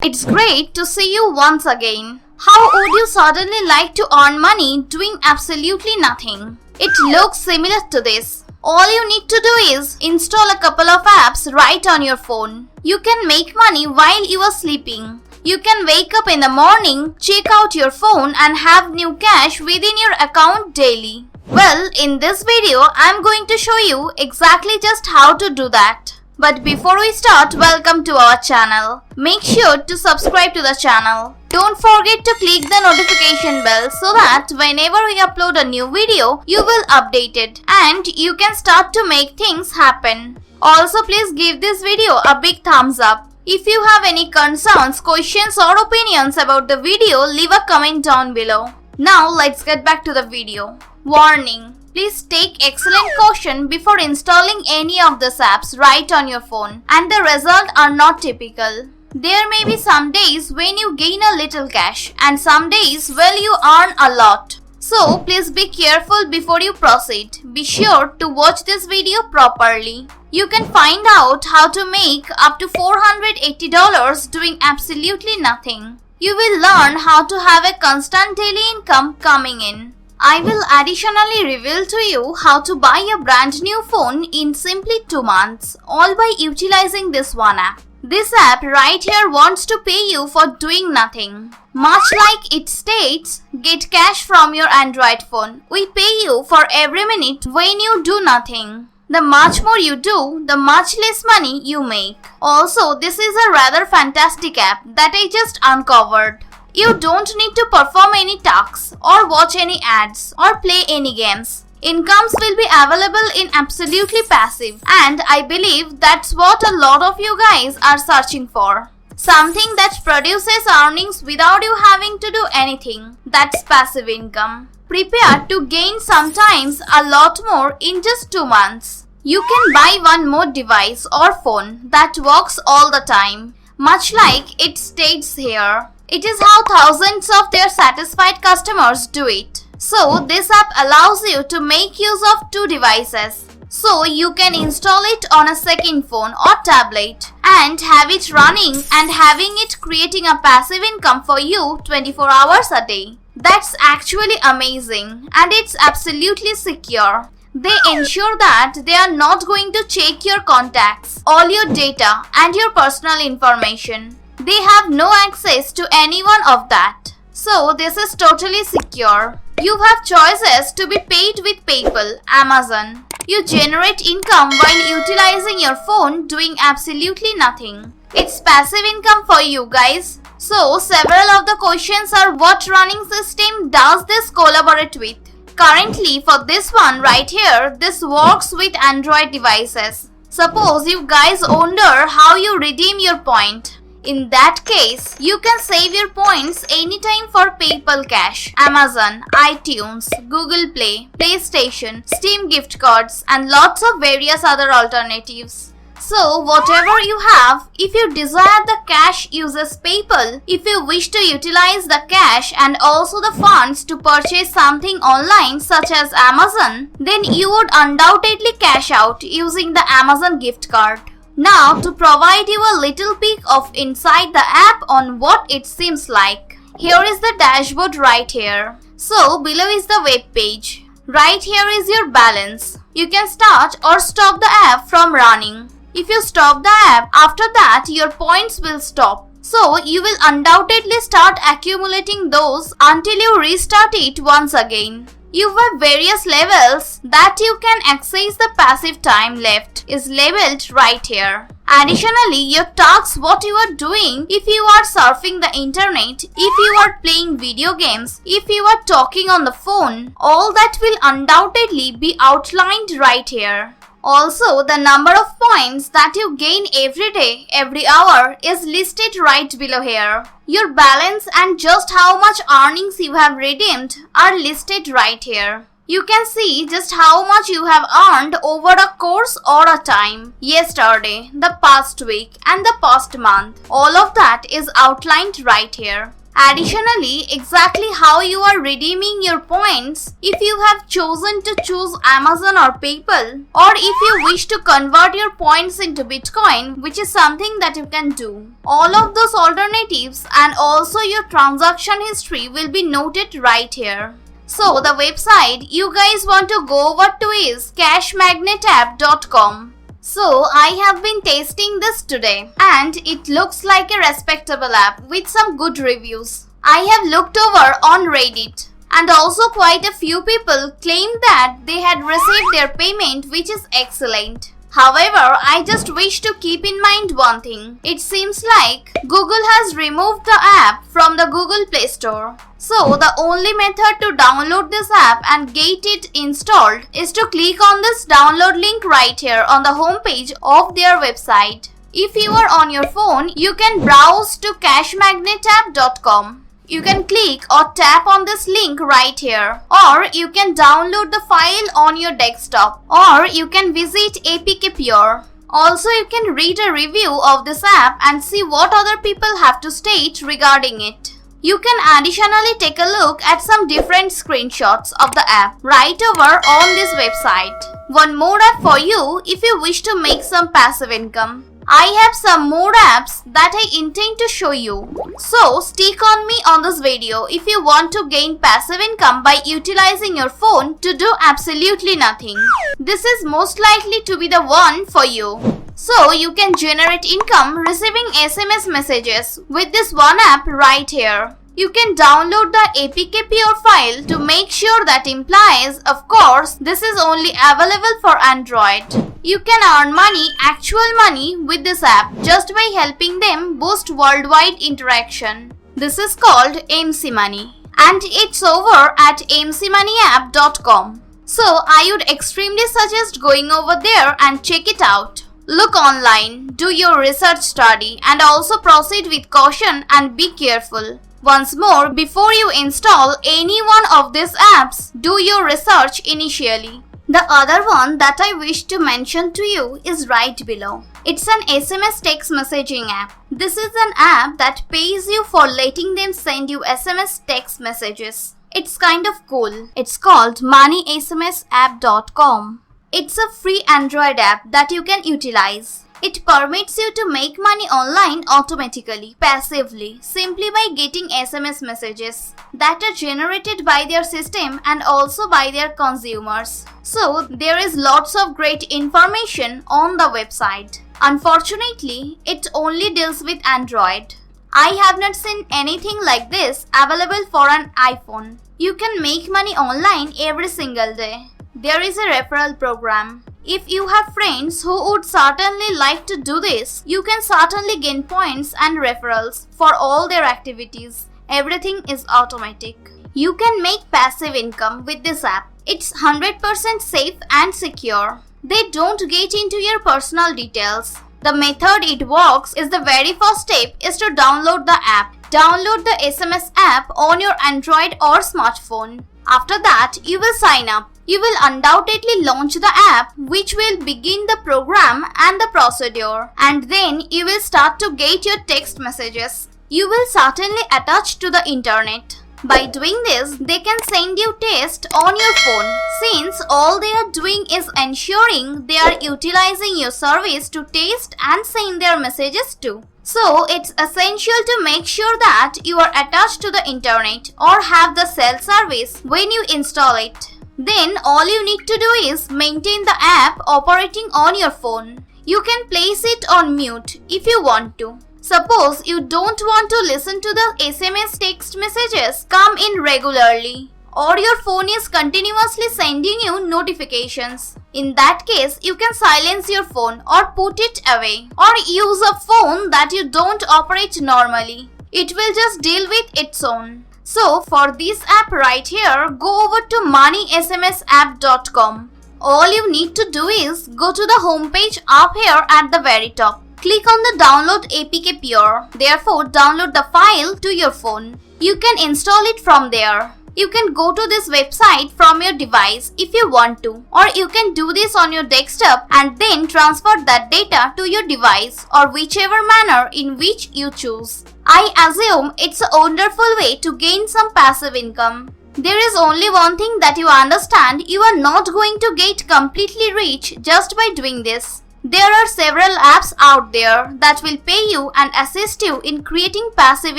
It's great to see you once again. How would you suddenly like to earn money doing absolutely nothing? It looks similar to this. All you need to do is install a couple of apps right on your phone. You can make money while you are sleeping. You can wake up in the morning, check out your phone and have new cash within your account daily. Well, in this video, I'm going to show you exactly just how to do that. But before we start, welcome to our channel. Make sure to subscribe to the channel. Don't forget to click the notification bell so that whenever we upload a new video, you will update it and you can start to make things happen. Also, please give this video a big thumbs up. If you have any concerns, questions or opinions about the video, leave a comment down below. Now let's get back to the video. Warning. Please take excellent caution before installing any of these apps right on your phone, and the results are not typical. There may be some days when you gain a little cash and some days when you earn a lot. So please be careful before you proceed. Be sure to watch this video properly. You can find out how to make up to $480 doing absolutely nothing. You will learn how to have a constant daily income coming in. I will additionally reveal to you how to buy a brand new phone in simply 2 months, all by utilizing this one app. This app right here wants to pay you for doing nothing. Much like it states, get cash from your Android phone. We pay you for every minute when you do nothing. The much more you do, the much less money you make. Also, this is a rather fantastic app that I just uncovered. You don't need to perform any tasks or watch any ads or play any games. Incomes will be available in absolutely passive, and I believe that's what a lot of you guys are searching for. Something that produces earnings without you having to do anything. That's passive income. Prepare to gain sometimes a lot more in just 2 months. You can buy one more device or phone that works all the time, much like it states here. It is how thousands of their satisfied customers do it. So this app allows you to make use of 2 devices. So you can install it on a second phone or tablet and have it running and having it creating a passive income for you 24 hours a day. That's actually amazing, and it's absolutely secure. They ensure that they are not going to check your contacts, all your data and your personal information. They have no access to any one of that. So this is totally secure. You have choices to be paid with PayPal, Amazon. You generate income while utilizing your phone doing absolutely nothing. It's passive income for you guys. So several of the questions are what running system does this collaborate with? Currently for this one right here, this works with Android devices. Suppose you guys wonder how you redeem your point. In that case, you can save your points anytime for PayPal Cash, Amazon, iTunes, Google Play, PlayStation, Steam gift cards and lots of various other alternatives. So whatever you have, if you desire the cash uses PayPal, if you wish to utilize the cash and also the funds to purchase something online such as Amazon, then you would undoubtedly cash out using the Amazon gift card. Now to provide you a little peek of inside the app on what it seems like. Here is the dashboard right here. So below is the web page. Right here is your balance. You can start or stop the app from running. If you stop the app, after that your points will stop. So you will undoubtedly start accumulating those until you restart it once again. You have various levels that you can access. The passive time left is labeled right here. Additionally, your tasks, what you are doing, if you are surfing the internet, if you are playing video games, if you are talking on the phone, all that will undoubtedly be outlined right here. Also, the number of points that you gain every day, every hour is listed right below here. Your balance and just how much earnings you have redeemed are listed right here. You can see just how much you have earned over a course or a time, yesterday, the past week and the past month. All of that is outlined right here. Additionally, exactly how you are redeeming your points, if you have chosen to choose Amazon or PayPal, or if you wish to convert your points into Bitcoin, which is something that you can do. All of those alternatives and also your transaction history will be noted right here. So the website you guys want to go over to is cashmagnetapp.com. So I have been testing this today and it looks like a respectable app with some good reviews. I have looked over on Reddit and also quite a few people claimed that they had received their payment, which is excellent. However, I just wish to keep in mind one thing. It seems like Google has removed the app from the Google Play Store. So the only method to download this app and get it installed is to click on this download link right here on the homepage of their website. If you are on your phone, you can browse to cashmagnetapp.com. You can click or tap on this link right here, or you can download the file on your desktop, or you can visit APK Pure. Also, you can read a review of this app and see what other people have to state regarding it. You can additionally take a look at some different screenshots of the app right over on this website. One more app for you if you wish to make some passive income. I have some more apps that I intend to show you. So stick on me on this video if you want to gain passive income by utilizing your phone to do absolutely nothing. This is most likely to be the one for you. So you can generate income receiving SMS messages with this one app right here. You can download the APK Pure file to make sure that implies, of course, this is only available for Android. You can earn money, actual money, with this app just by helping them boost worldwide interaction. This is called MC Money and it's over at mcmoneyapp.com. So I would extremely suggest going over there and check it out. Look online, do your research study and also proceed with caution and be careful. Once more, before you install any one of these apps, do your research initially. The other one that I wish to mention to you is right below. It's an SMS text messaging app. This is an app that pays you for letting them send you SMS text messages. It's kind of cool. It's called moneysmsapp.com. It's a free Android app that you can utilize. It permits you to make money online automatically, passively, simply by getting SMS messages that are generated by their system and also by their consumers. So there is lots of great information on the website. Unfortunately, it only deals with Android. I have not seen anything like this available for an iPhone. You can make money online every single day. There is a referral program. If you have friends who would certainly like to do this, you can certainly gain points and referrals for all their activities. Everything is automatic. You can make passive income with this app. It's 100% safe and secure. They don't get into your personal details. The method it works is the very first step is to download the app. Download the SMS app on your Android or smartphone. After that, you will sign up. You will undoubtedly launch the app, which will begin the program and the procedure, and then you will start to get your text messages. You will certainly attach to the internet. By doing this, they can send you text on your phone, since all they are doing is ensuring they are utilizing your service to text and send their messages to. So it's essential to make sure that you are attached to the internet or have the cell service when you install it. Then all you need to do is maintain the app operating on your phone. You can place it on mute if you want to. Suppose you don't want to listen to the SMS text messages come in regularly, or your phone is continuously sending you notifications. In that case, you can silence your phone or put it away, or use a phone that you don't operate normally. It will just deal with its own. So for this app right here, go over to moneysmsapp.com. All you need to do is go to the homepage up here at the very top. Click on the download APK Pure. Therefore, download the file to your phone. You can install it from there. You can go to this website from your device if you want to, or you can do this on your desktop and then transfer that data to your device or whichever manner in which you choose. I assume it's a wonderful way to gain some passive income. There is only one thing that you understand: you are not going to get completely rich just by doing this. There are several apps out there that will pay you and assist you in creating passive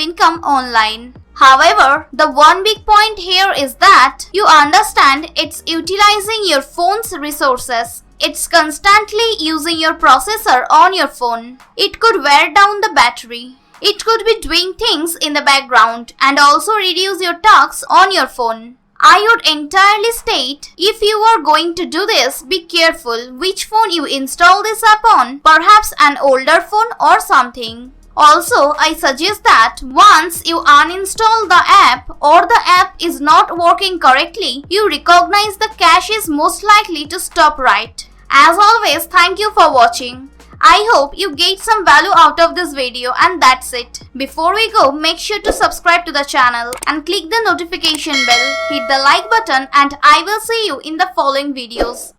income online. However, the one big point here is that you understand it's utilizing your phone's resources. It's constantly using your processor on your phone. It could wear down the battery. It could be doing things in the background and also reduce your tasks on your phone. I would entirely state, if you are going to do this, be careful which phone you install this app on, perhaps an older phone or something. Also, I suggest that once you uninstall the app or the app is not working correctly, you recognize the cache is most likely to stop right. As always, thank you for watching. I hope you get some value out of this video, and that's it. Before we go, make sure to subscribe to the channel and click the notification bell, hit the like button, and I will see you in the following videos.